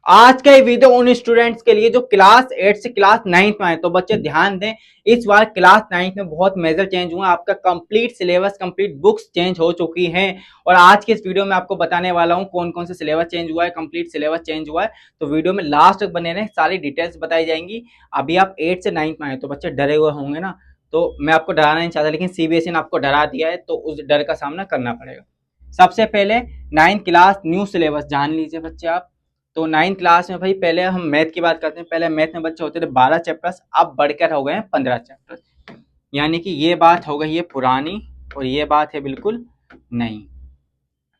आज का ये वीडियो उन स्टूडेंट्स के लिए जो क्लास 8 से क्लास 9 में आए। तो बच्चे ध्यान दें, इस बार क्लास 9 में बहुत मेजर चेंज हुआ। आपका complete syllabus, complete books change हो चुकी हैं। और आज के इस वीडियो में आपको बताने वाला हूं कौन कौन से सिलेबस चेंज हुआ है, कंप्लीट सिलेबस चेंज हुआ है। तो वीडियो में लास्ट तक बने रहें, सारी डिटेल्स बताई जाएंगी। अभी आप 8 से 9 में आए तो बच्चे डरे हुए होंगे ना, तो मैं आपको डराना नहीं चाहता, लेकिन सीबीएसई ने आपको डरा दिया है तो उस डर का सामना करना पड़ेगा। सबसे पहले 9 क्लास न्यू सिलेबस जान लीजिए बच्चे आप। तो 9 क्लास में भाई पहले हम मैथ की बात करते हैं। पहले मैथ में बच्चे होते थे 12 चैप्टर्स, अब बढ़कर हो गए हैं 15 चैप्टर्स। यानी कि ये बात हो गई है पुरानी और ये बात है बिल्कुल नई।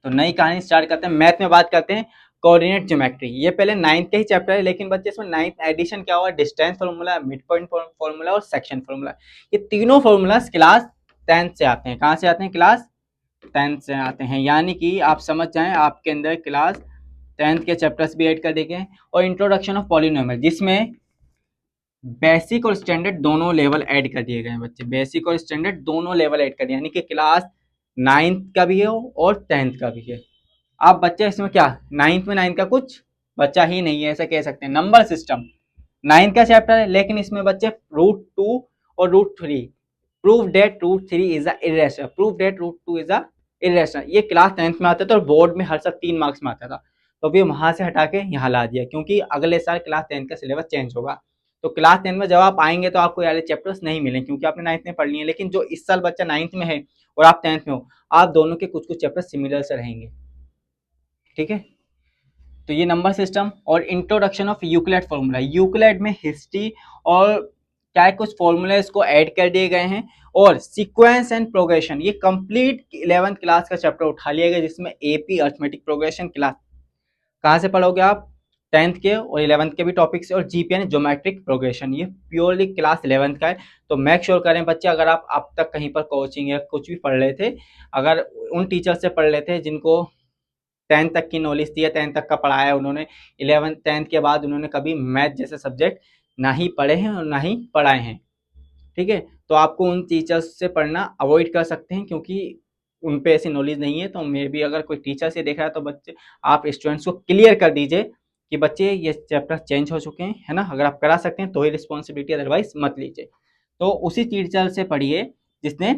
तो नई कहानी स्टार्ट करते हैं। मैथ में बात करते हैं कोऑर्डिनेट ज्योमेट्री। ये पहले 9th के ही चैप्टर है, लेकिन बच्चे इसमें 9th एडिशन क्या हुआ, distance formula, mid point formula और सेक्शन फॉर्मूला। ये तीनों फॉर्मूला क्लास 10th से आते हैं। कहाँ से आते हैं? क्लास 10th से आते हैं। यानी कि आप समझ जाएं, आपके अंदर क्लास 10th के चैप्टर्स भी ऐड कर दिए गए। और इंट्रोडक्शन ऑफ पॉलिनोमियल, जिसमें बेसिक और स्टैंडर्ड दोनों लेवल ऐड कर दिए गए हैं बच्चे। बेसिक और स्टैंडर्ड दोनों लेवल ऐड कर दिए, यानी कि क्लास 9th का भी है और 10th का भी है। अब बच्चे इसमें क्या, 9th में 9th का कुछ बच्चा ही नहीं है, ऐसा कह सकते हैं। नंबर सिस्टम 9th का चैप्टर है, लेकिन इसमें बच्चे √2 और √3, prove that √3 is a irrational, prove that √2 is a irrational, ये क्लास 10th में आता था और बोर्ड में हर साल 3 मार्क्स में आता था। तो अभी वहां से हटा के यहाँ ला दिया, क्योंकि अगले साल क्लास 10th का सिलेबस चेंज होगा। तो क्लास 10 में जब आप आएंगे तो आपको यार चैप्टर्स नहीं मिलेंगे, क्योंकि आपने 9th में पढ़ लिए हैं। लेकिन जो इस साल बच्चा 9th में है और आप 10th में हो, आप दोनों के कुछ कुछ चैप्टर सिमिलर से रहेंगे। ठीक है, तो ये नंबर सिस्टम और introduction of Euclid formula. Euclid में हिस्ट्री और क्या कुछ फॉर्मूला इसको ऐड कर दिए गए हैं। और सीक्वेंस एंड प्रोग्रेशन, ये कंप्लीट 11th क्लास का चैप्टर उठा लिया गया, जिसमें एपी अर्थमेटिक प्रोग्रेशन क्लास कहाँ से पढ़ोगे आप, 10th के और 11th के भी टॉपिक से। और जीपी यानी ज्योमेट्रिक प्रोग्रेशन, ये प्योरली क्लास 11th का है। तो मेक श्योर करें बच्चे, अगर आप अब तक कहीं पर कोचिंग या कुछ भी पढ़ रहे थे, अगर उन टीचर से पढ़ रहे थे जिनको 10th तक की नॉलेज दी है, 10th तक का पढ़ाया है उन्होंने, 11th 10th के बाद उन्होंने कभी मैथ जैसे सब्जेक्ट ना ही पढ़े हैं और ना ही पढ़ाए हैं। ठीक है, तो आपको उन टीचर्स से पढ़ना अवॉइड कर सकते हैं, क्योंकि उन पे ऐसी नॉलेज नहीं है। तो मे बी अगर कोई टीचर से देख रहा है तो बच्चे, आप स्टूडेंट्स को क्लियर कर दीजिए कि बच्चे ये चैप्टर चेंज हो चुके हैं, है ना। अगर आप करा सकते हैं तो ही रिस्पॉन्सिबिलिटी, अदरवाइज मत लीजिए। तो उसी टीचर से पढ़िए जिसने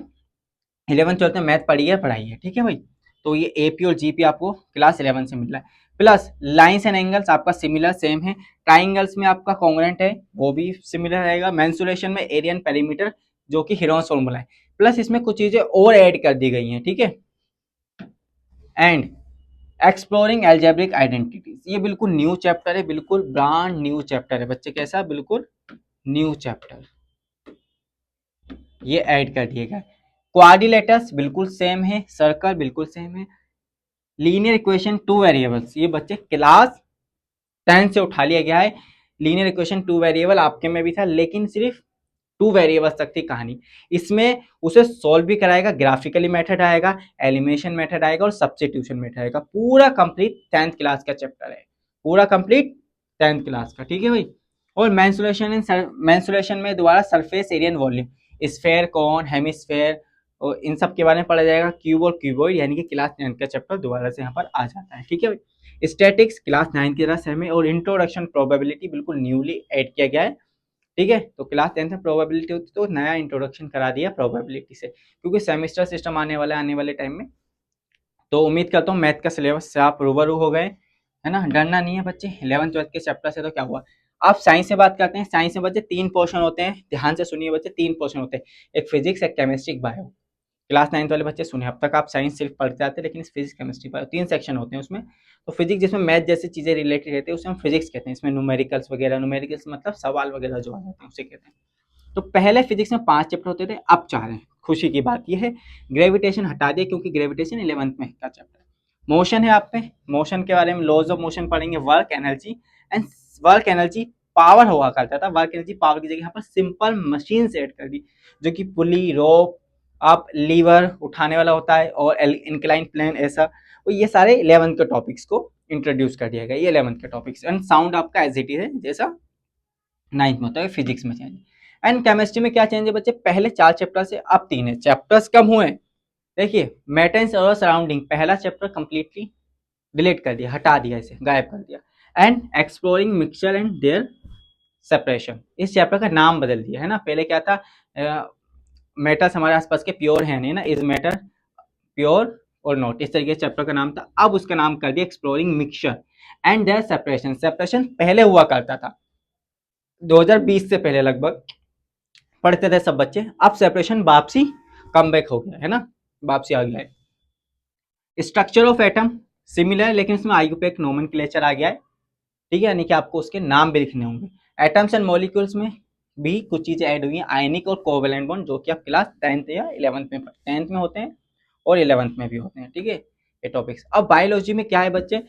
11th 12th में मैथ पढ़ी है, पढ़ाई है। ठीक है भाई, तो ये एपी और जीपी आपको क्लास 11 से मिल रहा है। प्लस लाइंस एंड एंगल्स आपका सिमिलर सेम है। ट्राइंगल्स में आपका कॉन्ग्रुएंट है, वो भी सिमिलर रहेगा। मेंसुरेशन में एरिया एंड पेरीमीटर, जो कि हीरोन्स फॉर्मूला है। प्लस इसमें कुछ चीजें और ऐड कर दी गई हैं। ठीक है, एंड एक्सप्लोरिंग एल्जेब्रिक आइडेंटिटीज, ये बिल्कुल न्यू चैप्टर है, बिल्कुल ब्रांड न्यू चैप्टर है बच्चे। कैसा? बिल्कुल न्यू चैप्टर, ये ऐड कर दिएगा। क्वाड्रिलेटर्स बिल्कुल सेम है, सर्कल बिल्कुल सेम है। लीनियर इक्वेशन 2 वेरिएबल्स, ये बच्चे क्लास 10 से उठा लिया गया है। लीनियर इक्वेशन 2 वेरिएबल आपके में भी था, लेकिन सिर्फ 2 वेरिएबल्स तक थी कहानी। इसमें उसे सॉल्व भी कराएगा, ग्राफिकली मेथड आएगा, एलिमिनेशन मेथड आएगा और सब्स्टिट्यूशन मेथड आएगा। पूरा कंप्लीट 10th क्लास का चैप्टर है, पूरा कंप्लीट 10th क्लास का। ठीक है भाई। और मेंसुरेशन में दोबारा surface area and volume, sphere, cone, hemisphere और इन सब के बारे में पढ़ा जाएगा। क्यूब और क्यूबॉइड, यानी कि क्लास 10th का चैप्टर दोबारा से यहाँ पर आ जाता है। ठीक है भाई। स्टैटिक्स क्लास 9 की तरह सेम है। और इंट्रोडक्शन प्रोबेबिलिटी बिल्कुल न्यूली ऐड किया गया है। ठीक है, तो क्लास 10th में प्रोबेबिलिटी होती तो नया इंट्रोडक्शन करा दिया प्रोबेबिलिटी से, क्योंकि सेमेस्टर सिस्टम आने वाला है आने वाले टाइम में। तो उम्मीद करता हूँ मैथ का सिलेबस से आप रूबरू हो गए, है ना। डरना नहीं है बच्चे, 11th 12th के चैप्टर से तो क्या हुआ। आप साइंस से बात करते हैं। साइंस में बच्चे 3 पोर्शन होते हैं, ध्यान से सुनिए बच्चे, 3 पोर्शन होते हैं। एक फिजिक्स, एक केमिस्ट्री, एक बायो। क्लास 9th वाले बच्चे सुने, अब तक आप साइंस सिर्फ पढ़ते आते हैं, लेकिन इस फिजिक्स केमिस्ट्री बायो 3 सेक्शन होते हैं उसमें। तो फिजिक्स जिसमें मैथ जैसी चीजें रिलेटेड रहती है उसे हम फिजिक्स कहते हैं। इसमें न्यूमेरिकल्स वगैरह, न्यूमेरिकल्स मतलब सवाल वगैरह जो आ जाते हैं उसे कहते हैं। तो पहले फिजिक्स में 5 चैप्टर होते थे, अब 4 हैं। खुशी की बात यह है, ग्रेविटेशन हटा दिया, क्योंकि ग्रेविटेशन 11th में का चैप्टर है। मोशन है आप पे, मोशन के बारे में लॉज ऑफ मोशन पढ़ेंगे, work energy and work energy power हुआ करता था। वर्क एनर्जी पावर की जगह यहाँ पर सिंपल मशीन से ऐड कर दी, जो कि पुली, रोप, आप लीवर उठाने वाला होता है और इंक्लाइन प्लेन, ऐसा। और ये सारे 11th के टॉपिक्स को इंट्रोड्यूस कर दिया गया, ये 11th के टॉपिक्स। एंड साउंड आपका एज इट इज है, जैसा 9th में होता है। फिजिक्स में चेंज। एंड केमिस्ट्री में क्या चेंज है बच्चे, पहले 4 चैप्टर से अब 3 है, चैप्टर्स कम हुए। देखिए, मैटर और सराउंडिंग, पहला चैप्टर कंप्लीटली डिलीट कर दिया, हटा दिया, इसे गायब कर दिया। And exploring mixture and their separation. इस चैप्टर का नाम बदल दिया है ना, पहले क्या था, मेटल्स हमारे आसपास के प्योर है नहीं ना, इज मैटर प्योर और नॉट, इस तरीके से चैप्टर का नाम था। अब उसका नाम कर दिया exploring mixture and their separation. Separation पहले हुआ करता था 2020 से पहले लगभग पढ़ते थे सब बच्चे, अब सेपरेशन वापसी कम बैक हो गया है ना, वापसी आ गया है। स्ट्रक्चर ऑफ एटम सिमिलर, लेकिन इसमें आयुपेक नोमेनक्लेचर आ गया है, ठीक है, यानी कि आपको उसके नाम भी लिखने होंगे। एटम्स एंड मॉलिक्यूल्स में भी कुछ चीजें ऐड हुई हैं, आयनिक और कोवेलेंट बॉन्ड, जो कि आप क्लास 10th या 11th में 10th में होते हैं और 11th में भी होते हैं, ठीक है ये टॉपिक्स। अब बायोलॉजी में क्या है बच्चे,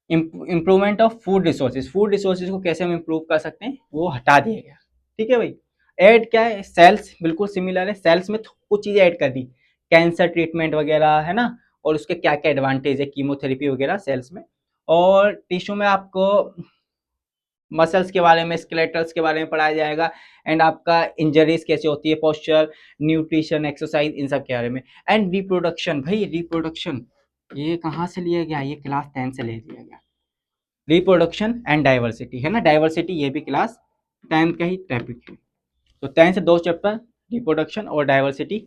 improvement of food resources, food resources को कैसे हम इम्प्रूव कर सकते हैं वो हटा दिया गया, ठीक है भाई। ऐड क्या है, सेल्स बिल्कुल सिमिलर है, सेल्स में कुछ चीजें ऐड कर दी, कैंसर ट्रीटमेंट वगैरह है ना, और उसके क्या क्या एडवांटेज है, कीमोथेरेपी वगैरह सेल्स में। और टिश्यू में आपको मसल्स के बारे में, स्केलेटल्स के बारे में पढ़ाया जाएगा, एंड आपका इंजरीज कैसे होती है, पोस्चर, न्यूट्रिशन, एक्सरसाइज, इन सब के बारे में। एंड रिप्रोडक्शन, भाई रिप्रोडक्शन ये कहाँ से लिया गया, ये क्लास 10 से ले लिया गया। रिप्रोडक्शन एंड डाइवर्सिटी है ना, डाइवर्सिटी ये भी क्लास 10 का ही टॉपिक है। तो 10 से 2 चैप्टर रिप्रोडक्शन और डाइवर्सिटी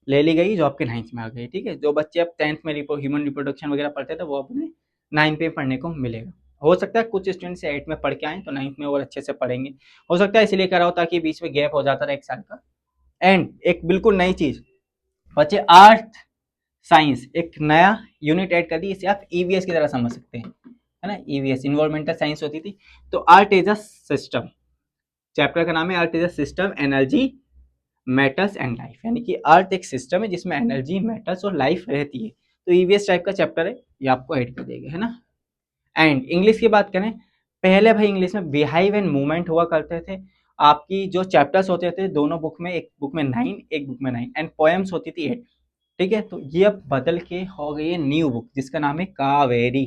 ले ली गई, जो आपके 9th में आ गई, ठीक है। जो बच्चे अब 10th में ह्यूमन रिप्रोडक्शन वगैरह पढ़ते थे वो अपने 9th में पढ़ने को मिलेगा। हो सकता है कुछ स्टूडेंट से 8 में पढ़ के आए तो 9th में और अच्छे से पढ़ेंगे, हो सकता है इसलिए करा हो ताकि बीच में गैप हो जाता था 1 साल का। एंड एक बिल्कुल नई चीज बच्चे, अर्थ साइंस एक नया यूनिट ऐड कर दी, इसे आप ईवीएस की तरह समझ सकते हैं, है ना। ईवीएस इन्वायरमेंटल साइंस होती थी, तो earth is a system, chapter का नाम है earth is a system, energy, metals and life, यानी कि अर्थ एक सिस्टम है जिसमें एनर्जी, मेटल्स और लाइफ रहती है। तो ईवीएस टाइप का चैप्टर है, ये आपको ऐड कर देगा, है ना। एंड इंग्लिश की बात करें, पहले भाई इंग्लिश में बिहाइव एंड मूवमेंट हुआ करते थे। आपकी जो चैप्टर्स होते थे दोनों बुक में, एक बुक में 9, एक बुक में 9, एंड पोएम्स होती थी 8, ठीक है। तो ये अब बदल के हो गई है न्यू बुक जिसका नाम है कावेरी।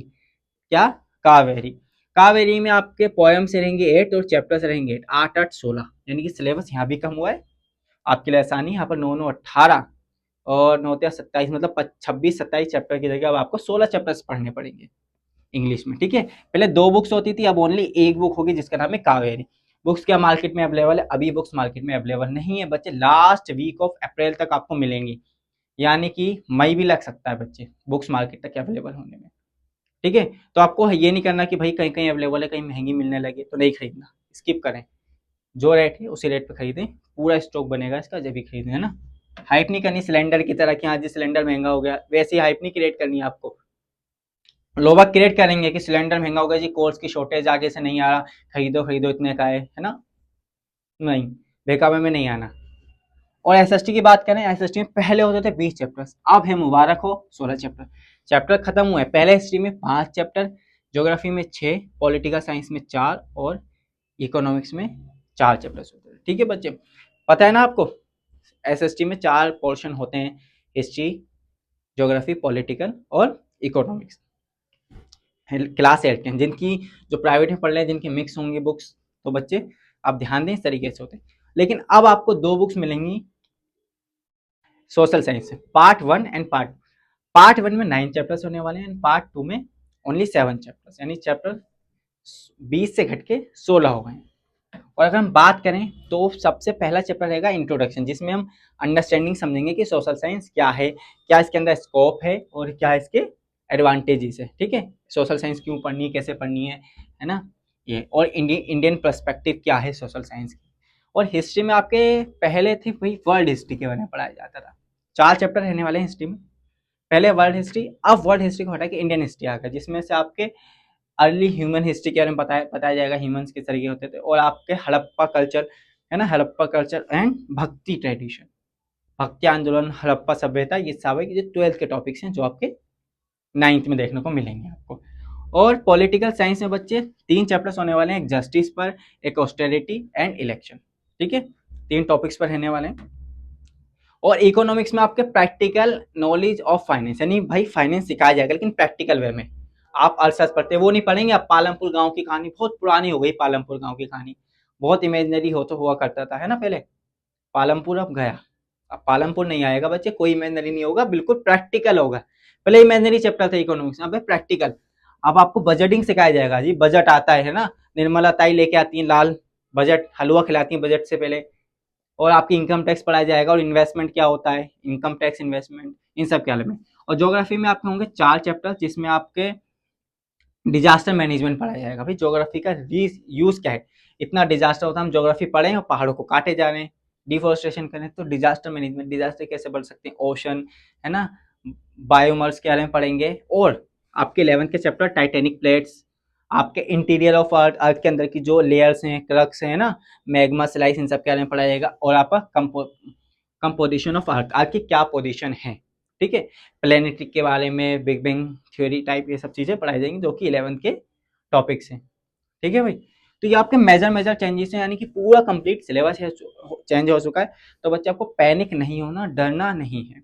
क्या, कावेरी। कावेरी में आपके पोएम्स रहेंगे 8 और चैप्टर्स रहेंगे 8, 8 8 16, यानी कि सिलेबस यहाँ भी कम हुआ है आपके लिए आसानी, यहाँ पर 9 9 18 और 9 27, मतलब 26 27 चैप्टर की जगह अब आपको 16 चैप्टर्स पढ़ने पड़ेंगे इंग्लिश में, ठीक है। पहले 2 बुक्स होती थी, अब ओनली एक बुक होगी जिसका नाम है कावेरी। बुक्स क्या मार्केट में अवेलेबल है, अभी बुक्स मार्केट में अवेलेबल नहीं है बच्चे, लास्ट वीक ऑफ अप्रैल तक आपको मिलेंगी, यानी कि मई भी लग सकता है बच्चे बुक्स मार्केट तक अवेलेबल होने में, ठीक है। तो आपको ये नहीं करना कि भाई कहीं कहीं अवेलेबल है, कहीं महंगी मिलने लगे तो नहीं खरीदना, स्किप करें, जो रेट है उसी रेट पे खरीदें, पूरा स्टॉक बनेगा इसका जब भी खरीदें, है ना। हाइप नहीं करनी सिलेंडर की तरह कि आज सिलेंडर महंगा हो गया, वैसे ही हाइप नहीं क्रिएट करनी है आपको। लोग क्रिएट करेंगे कि सिलेंडर महंगा हो गया जी, कोर्स की शॉर्टेज आगे से नहीं आ रहा, खरीदो खरीदो इतने का है ना, नहीं, बेकाबू में नहीं आना। और एसएसटी की बात करें, एसएसटी में पहले होते थे 20 चैप्टर्स, अब है मुबारक हो 16 चैप्टर। चैप्टर खत्म हुए, पहले हिस्ट्री में 5 चैप्टर, ज्योग्राफी में 6, पॉलिटिकल साइंस में 4 और इकोनॉमिक्स में 4 चैप्टर्स होते हैं, ठीक है बच्चे। पता है ना आपको एसएसटी में 4 पोर्शन होते हैं, हिस्ट्री, ज्योग्राफी, पॉलिटिकल और इकोनॉमिक्स। क्लास 8 के जिनकी जो प्राइवेट में पढ़ रहे हैं, जिनकी मिक्स होंगी बुक्स, तो बच्चे आप ध्यान दें इस तरीके से होते हैं। लेकिन अब आपको 2 बुक्स मिलेंगी सोशल साइंस से, पार्ट 1 एंड पार्ट 1 में 9 चैप्टर्स होने वाले हैं, एंड पार्ट 2 में ओनली 7 चैप्टर्स, यानी चैप्टर 20 से घट के 16 हो गए हैं। और अगर हम बात करें तो सबसे पहला चैप्टर रहेगा इंट्रोडक्शन, जिसमें हम अंडरस्टैंडिंग समझेंगे कि सोशल साइंस क्या है, क्या इसके अंदर स्कोप है और क्या इसके एडवांटेजेस है, ठीक है। सोशल साइंस क्यों पढ़नी है, कैसे पढ़नी है ना ये, और इंडियन पर्सपेक्टिव क्या है सोशल साइंस की। और हिस्ट्री में आपके पहले थे वही वर्ल्ड हिस्ट्री के बारे में पढ़ाया जाता था, 4 चैप्टर रहने वाले हैं हिस्ट्री में, पहले वर्ल्ड हिस्ट्री, अब वर्ल्ड हिस्ट्री को हटा के इंडियन हिस्ट्री आ गया, जिसमें से आपके अर्ली ह्यूमन हिस्ट्री के बारे में बताया जाएगा, ह्यूमंस किस तरीके होते थे, और आपके हड़प्पा कल्चर, है ना, हड़प्पा कल्चर एंड भक्ति ट्रेडिशन, भक्ति आंदोलन, हड़प्पा सभ्यता, ये सब है, ये 12th के टॉपिक्स हैं जो आपके 9th में देखने को मिलेंगे आपको। और पॉलिटिकल साइंस में बच्चे 3 चैप्टर्स होने वाले हैं, एक जस्टिस पर, एक ऑस्टेरिटी एंड इलेक्शन, ठीक है, 3 टॉपिक्स पर रहने वाले हैं। और इकोनॉमिक्स में आपके प्रैक्टिकल नॉलेज ऑफ फाइनेंस, यानी भाई फाइनेंस सिखाया जाएगा लेकिन प्रैक्टिकल वे में। आप अर्थशास्त्र पढ़ते वो नहीं पढ़ेंगे, आप पालमपुर गांव की कहानी, बहुत पुरानी हो गई पालमपुर गांव की कहानी, बहुत इमेजिनरी हो तो हुआ करता था, है ना पहले। पालमपुर अब गया, अब पालमपुर नहीं आएगा बच्चे, कोई इमेजिनरी नहीं होगा, बिल्कुल प्रैक्टिकल होगा। पहले इमेजिनरी चैप्टर था इकोनॉमिक्स, अब है प्रैक्टिकल। अब आपको बजटिंग सिखाया जाएगा जी, बजट आता है ना, निर्मला ताई लेके आती है लाल बजट, हलवा खिलाती है बजट से पहले। और आपकी इनकम टैक्स पढ़ाया जाएगा, और इन्वेस्टमेंट क्या होता है, इनकम टैक्स, इन्वेस्टमेंट, इन सब के बारे में। और ज्योग्राफी में आपके होंगे 4 चैप्टर, जिसमें आपके डिजास्टर मैनेजमेंट पढ़ाया जाएगा। भाई ज्योग्राफी का यूज क्या है, इतना डिजास्टर होता है, हम ज्योग्राफी पढ़े और पहाड़ों को काटे जा रहे हैं, डिफोरेस्टेशन करें, तो डिजास्टर मैनेजमेंट, डिजास्टर कैसे बढ़ सकते हैं, ओशन है ना, बायोमर्स के बारे में पढ़ेंगे। और आपके 11th के चैप्टर टाइटेनिक प्लेट्स, आपके इंटीरियर ऑफ अर्थ, अर्थ के अंदर की जो लेयर्स हैं, क्रक्स हैं ना, मैग्मा स्लाइस, इन सब के बारे में पढ़ा जाएगा। और आपका कंपोजिशन ऑफ अर्थ, अर्थ की क्या पोजीशन है, ठीक है, प्लेनेटरी के बारे में, बिग बैंग थ्योरी टाइप, ये सब चीजें पढ़ाई जाएंगी, जो कि 11th के टॉपिक्स हैं। ठीक है भाई, तो ये आपके मेजर मेजर चेंजेस हैं, यानी कि पूरा कंप्लीट सिलेबस चेंज हो चुका है। तो बच्चे आपको पैनिक नहीं होना, डरना नहीं है,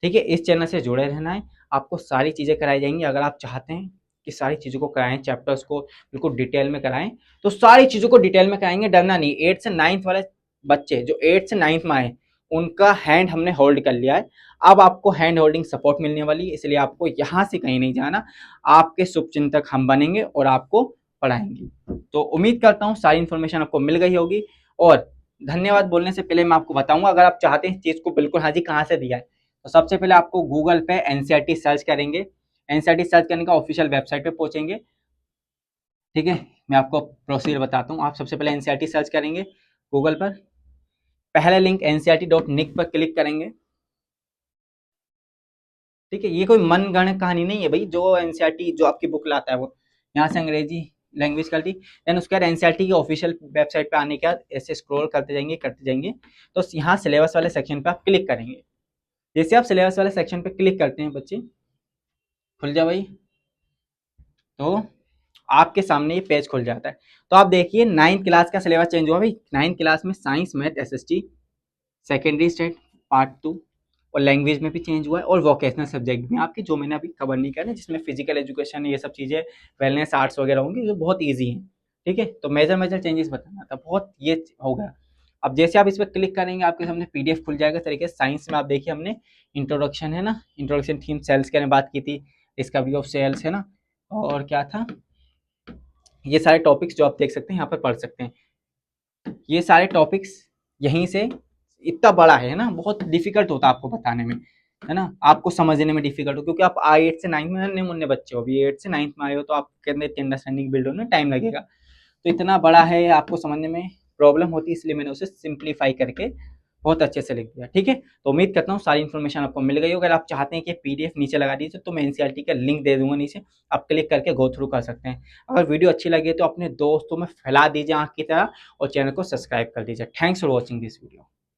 ठीक है। इस चैनल से जुड़े रहना है, आपको सारी चीज़ें कराई जाएंगी। अगर आप चाहते हैं कि सारी चीज़ों को कराएं, चैप्टर्स को बिल्कुल डिटेल में कराएं, तो सारी चीज़ों को डिटेल में कराएंगे, डरना नहीं। 8th से 9th वाले बच्चे जो 8th से 9th में आए, उनका हैंड हमने होल्ड कर लिया है। अब आपको हैंड होल्डिंग सपोर्ट मिलने वाली है, इसलिए आपको यहाँ से कहीं नहीं जाना, आपके शुभचिंतक हम बनेंगे और आपको पढ़ाएंगे। तो उम्मीद करता हूँ सारी इन्फॉर्मेशन आपको मिल गई होगी। और धन्यवाद बोलने से पहले मैं आपको बताऊंगा, अगर आप चाहते हैं इस चीज़ को बिल्कुल, हाँ जी कहाँ से दिया है, तो सबसे पहले आपको गूगल पे एनसीईआरटी सर्च करेंगे, एनसीईआरटी सर्च करने का ऑफिशियल वेबसाइट पे पहुंचेंगे, ठीक है। मैं आपको प्रोसीजर बताता हूँ। आप सबसे पहले एनसीईआरटी सर्च करेंगे गूगल पर, पहला लिंक ncrt.nic पर क्लिक करेंगे, ठीक है। ये कोई मनगढ़ंत कहानी नहीं है भाई, जो एनसीईआरटी जो आपकी बुक लाता है वो यहाँ से अंग्रेजी लैंग्वेज कर दी, देन उसके बाद एनसीईआरटी की ऑफिशियल वेबसाइट पे आने के बाद ऐसे स्क्रॉल करते जाएंगे, तो यहाँ सिलेबस वाले सेक्शन पे आप क्लिक करेंगे। जैसे आप सिलेबस वाले सेक्शन पे क्लिक करते हैं बच्चे, खुल जा भाई, तो आपके सामने ये पेज खुल जाता है। तो आप देखिए 9th क्लास का सिलेबस चेंज हुआ भाई, 9th क्लास में science, math, SST, secondary state part 2, और लैंग्वेज में भी चेंज हुआ है, और वोकेशनल सब्जेक्ट में आपकी, जो मैंने अभी कवर नहीं किया ना, जिसमें फिजिकल एजुकेशन, ये सब चीज़ें, वेलनेस, आर्ट्स वगैरह होंगे, जो बहुत ईजी हैं, ठीक है। तो मेजर मेजर चेंजेस बताना था, बहुत ये हो गया। अब जैसे आप इस पर क्लिक करेंगे, आपके सामने पीडीएफ खुल जाएगा तरीके से। साइंस में आप देखिए, हमने इंट्रोडक्शन है ना, इंट्रोडक्शन थीम, सेल्स के बारे में बात की थी, डिस्कवरी ऑफ सेल्स है ना, और क्या था, ये सारे टॉपिक्स जो आप देख सकते हैं यहाँ पर पढ़ सकते हैं। ये सारे टॉपिक्स यहीं से, इतना बड़ा है ना, बहुत डिफिकल्ट होता है आपको बताने में, है ना, आपको समझने में डिफिकल्ट हो, क्योंकि आप 8th से 9th में नन्हे मुन्ने बच्चे हो, अभी 8th से 9th में आए हो, तो आपके अंदर इतनी अंडरस्टैंडिंग बिल्ड होने में टाइम लगेगा। तो इतना बड़ा है, आपको समझने में प्रॉब्लम होती है, इसलिए मैंने उसे सिंप्लीफाई करके बहुत अच्छे से लिख दिया, ठीक है। तो उम्मीद करता हूँ सारी इन्फॉर्मेशन आपको मिल गई हो। अगर आप चाहते हैं कि पीडीएफ नीचे लगा दीजिए, तो मैं एनसीईआरटी का लिंक दे दूंगा नीचे, आप क्लिक करके गो थ्रू कर सकते हैं। अगर वीडियो अच्छी लगी तो अपने दोस्तों में फैला दीजिए आँख की तरह, और चैनल को सब्सक्राइब कर दीजिए। Thanks for watching this video.